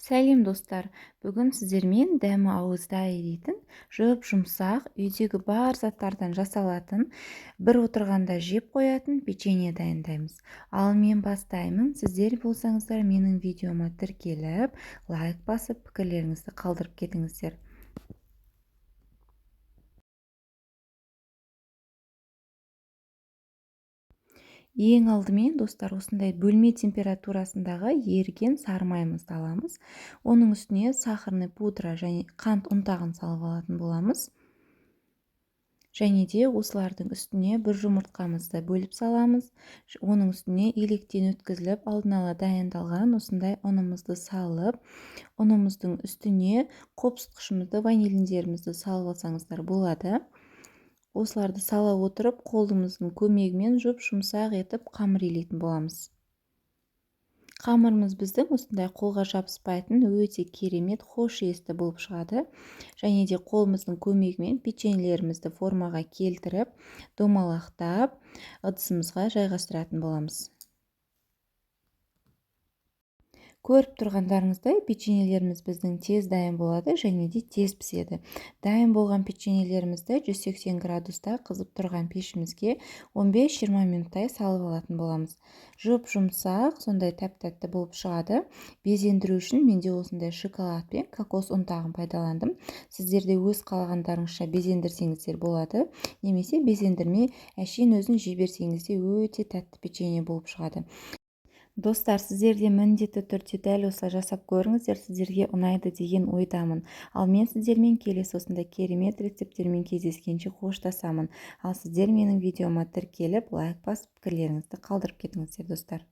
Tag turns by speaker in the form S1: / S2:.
S1: Сәлем достар, бүгін сіздермен дәмі ауызда еритін, жұмсақ, үйдегі бар заттардан жасалатын, бір отырғанда жеп қоятын печенье дайындаймыз. Ал мен бастаймын, сіздер болсаңыздар менің видеома тіркеліп, лайк басып, пікірлеріңізді қалдырып кетіңіздер. Ең алдымен достар, осындай бөлме температурасындағы еріген сары майымызды аламыз. Оның үстіне сахарный пудра және қант ұнтағын салып алатын боламыз. Және де осылардың үстіне бір жұмыртқамызды бөліп саламыз. Оның үстіне електен өткізіліп алдын ала дайындалған осындай ұнымызды салып, ұнымыздың үстіне қопсытқышымызды, ванилиндерімізді салып алсаңыздар болады. Осыларды сала отырып, қолымыздың көмегімен жұмсақ етіп қамыр илейтін боламыз. Қамырымыз біздің осындай қолға жабыспайтын өте керемет, хош иісті болып шығады. Және де қолымыздың көмегімен печеньелерімізді формаға келтіріп, домалақтап, ыдысымызға жайғастыратын боламыз. Көріп тұрғандарыңыздай, печеньелеріміз біздің тез дайын болады және де тез піседі. Дайын болған печеньелерімізді 180 градуста қызып тұрған пешімізге 15-20 минуттай салып алатын боламыз. Жұмсақ, сондай тәп-тәтті болып шығады. Безендіру үшін менде осындай шоколад пен кокос ұнтағын пайдаландым. Сіздерде өз қалағандарыңызша безендірсеңіздер болады, немесе безендірмей әшейін өзін жіберсеңіз де өте тәтті печенье болып шығады. Достар, сіздер де міндетті түрде дәл осылай жасап көріңіздер, сіздерге ұнайды деген ойдамын. Ал мен сіздермен келесі осындай керемет рецепттермен кездескенше қоштасамын. Ал сіздер менің видеома тіркеліп, лайк басып, пікірлеріңізді қалдырып кетіңіздер достар.